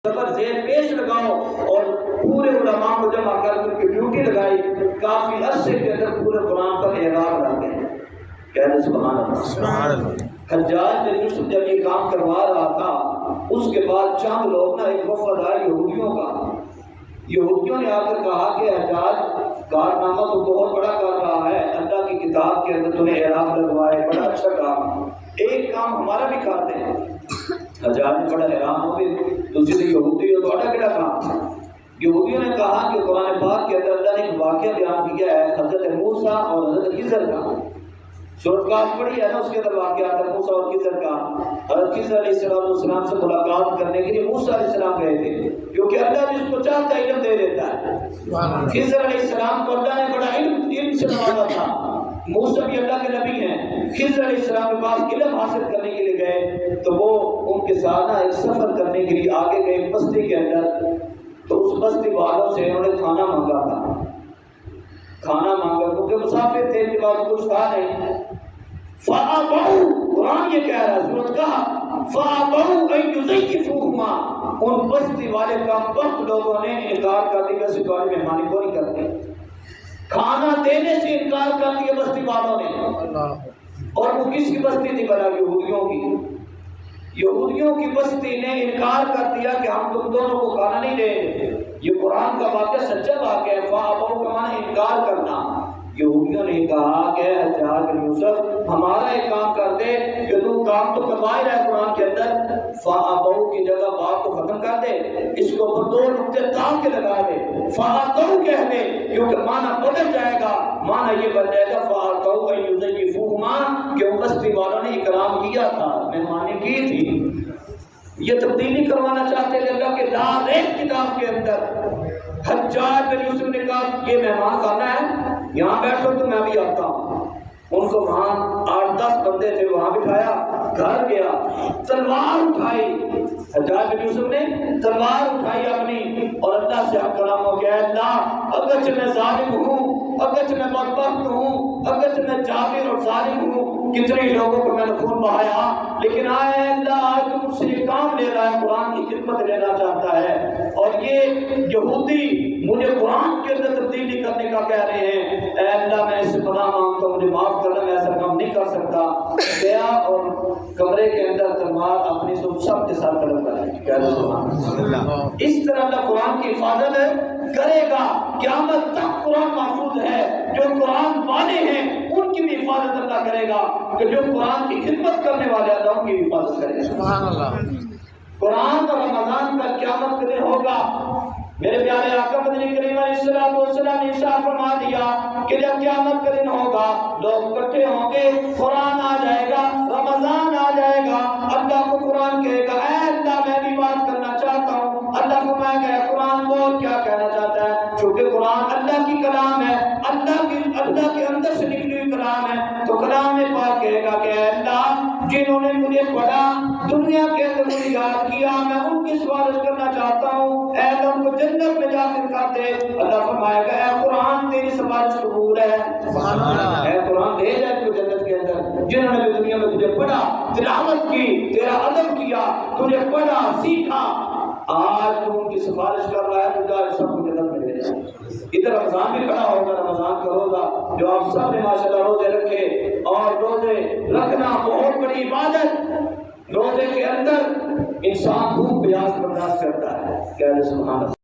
زبر زیر پیش لگاؤ اور پورے علماء کو جمع کر کے ڈیوٹی لگائی، کافی عرصے کے اندر پورے قرآن پر اعراب لا گئے. کہہ سبحان اللہ. حجاج بن یوسف جب یہ کام کروا رہا تھا، اس کے بعد چند لوگ ایک وفد آئے یہودیوں کا. یہودیوں نے آ کر کہا کہ حجاج کارنامہ تو بہت بڑا کر رہا ہے، اللہ کی کتاب کے اندر تمہیں اعراب لگوائے، بڑا اچھا کام، ایک کام ہمارا بھی کرتے ہیں. حجاج نے بڑا حیران ہو گئے، تجھے تو یہودی ہو تو اٹھا کیا کام. یہودیوں نے کہا کہ قرآن پاک کے اندر اللہ نے ایک واقعہ بیان کیا ہے حضرت موسیٰ اور حضرت خضر کا. سورۃ کہف پڑھی ہے نا، اس کے اندر واقعہ آتا ہے موسیٰ اور خضر کا. حضرت خضر علیہ السلام سے ملاقات کرنے کے لیے موسیٰ علیہ السلام گئے تھے، کیونکہ اللہ جس کو چاہتا ہے علم دے دیتا ہے. خضر علیہ السلام کو اللہ نے بڑا علم سے نوازا تھا. موسیٰ بھی اللہ کے نبی ہیں. خضر علیہ السلام کے پاس علم حاصل کرنے کے لیے گئے تو وہ ان کے ساتھ ایک سفر کرنے کے لیے آگے گئے بستی کے اندر. تو اس بستی والوں سے انہوں نے کھانا مانگا تھا. کھانا مانگا کیونکہ مسافر تھے، کے بعد کچھ تھا نہیں. فَأَبَوْا، قرآن یہ کہہ رہا ہے سورۃ کہف، فَأَبَوْا أَن يُضَيِّفُوهُمَا، ان بستی والے کم وقت لوگوں نے انکار کر دیا کہ تمہاری مہمانی کو نہیں کرتے. کھانا دینے سے انکار کر دیا بستی والوں نے. اور وہ کس کی بستی تھی بلا؟ یہودیوں کی. یہودیوں کی بستی نے انکار کر دیا کہ ہم تم دونوں کو کھانا نہیں دیں گے. یہ قرآن کا واقعہ سچا واقعہ ہے. فَأَبَوْا کا معنی انکار کرنا. یہودیوں نے کہا کہ حجاج بن یوسف ہمارا ایک کام کر دے کہ تو کام تو کروا رہا ہے قرآن کے اندر، فَأَبَوْا کی جگہ بات کو ختم کر دے، اس کو اوپر دو نقطے تاں کے لگا دے، فَأَتَوْا کہہ دے، کیونکہ معنی بدل جائے گا. معنی یہ بن جائے گا فَأَتَوْا أَن يُضَيِّفُوهُمَا، کہ ان بستی والوں نے اکرام کیا تھا، مہمانی کی تھی. یہ تبدیلی کروانا چاہتے تھے اللہ کے ڈائریکٹ کتاب کے اندر. حجاج بن یوسف نے کہا یہ مہمان خانہ ہے، یہاں بیٹھو تو میں بھی آتا ہوں. ان کو وہاں 8-10 بندے تھے، وہاں بٹھایا، گھر گیا، تلوار اٹھائی. حجاج بن یوسف نے تلوار اٹھائی اپنی اور اللہ سے کلام ہو گیا، اللہ اگرچہ میں ظالم ہوں، اگرچہ میں بدبخت ہوں، اگرچہ میں جابر اور ظالم ہوں، کتنے لوگوں کو میں نے خون بہایا، لیکن آئے اللہ آج تو مجھ سے یہ کام لے رہا ہے، قرآن کی خدمت لینا چاہتا ہے، اور یہ یہودی مجھے قرآن کے اندر تبدیلی کرنے کا کہہ رہے ہیں. اے اللہ میں اس سے پناہ مانگتا ہوں، مجھے معاف کرنا، میں ایسا کام نہیں کر سکتا. گیا اور کمرے کے اندر تلوار اپنی سب کے ساتھ قلم کر دی. اس طرح اللہ قرآن کی حفاظت کرے گا. قیامت تک قرآن محفوظ ہے. جو قرآن والے ہیں ان کی بھی حفاظت اللہ کرے گا، کہ جو قرآن کی خدمت کرنے والے اللہ ان کی بھی حفاظت کرے گا. سبحان اللہ. قرآن اور رمضان کا قیامت کے دن ہوگا. میرے پیارے آقا مدنی کریم علیہ السلام نے ارشاد فرما دیا کہ جب قیامت کا دن ہوگا لوگ اکٹھے ہوں گے، قرآن آ جائے گا، رمضان آ جائے گا. اللہ کو قرآن کہے گا اے اللہ میں بھی بات کرنا چاہتا ہوں. اللہ فرمائے گا قرآن بول کیا کہنا چاہتا ہے، چونکہ قرآن اللہ کی کلام ہے، اللہ کے اندر سے نکلی ہوئی کلام ہے. تو کلام پاک کہے گا کہ اے اللہ جنہوں نے مجھے پڑھا، دنیا کے اندر مجھے یاد کیا، میں ان کی سفارش کرنا چاہتا ہوں، اے اللہ ان کو جنت میں داخل کر دے. اللہ فرمائے گا اے قرآن تیری سفارش قبول ہے. سبحان اللہ. اے قرآن دے جائے تو جنت کے اندر. جنہوں نے دنیا میں تجھے پڑھا، تلاوت کی، تیرا ادب کیا، تجھے پڑھا سیکھا، آج تو ان کی سفارش کر رہا ہے، تو سب کو جنت میں لے جائے. ادھر رمضان بھی کھڑا ہوگا، رمضان کا روزہ جو آپ سب نے ماشاءاللہ روزے رکھے، اور روزے رکھنا بہت بڑی عبادت. روزے کے اندر انسان بھوک پیاس برداشت کرتا ہے. کہہ رہے سبحان اللہ.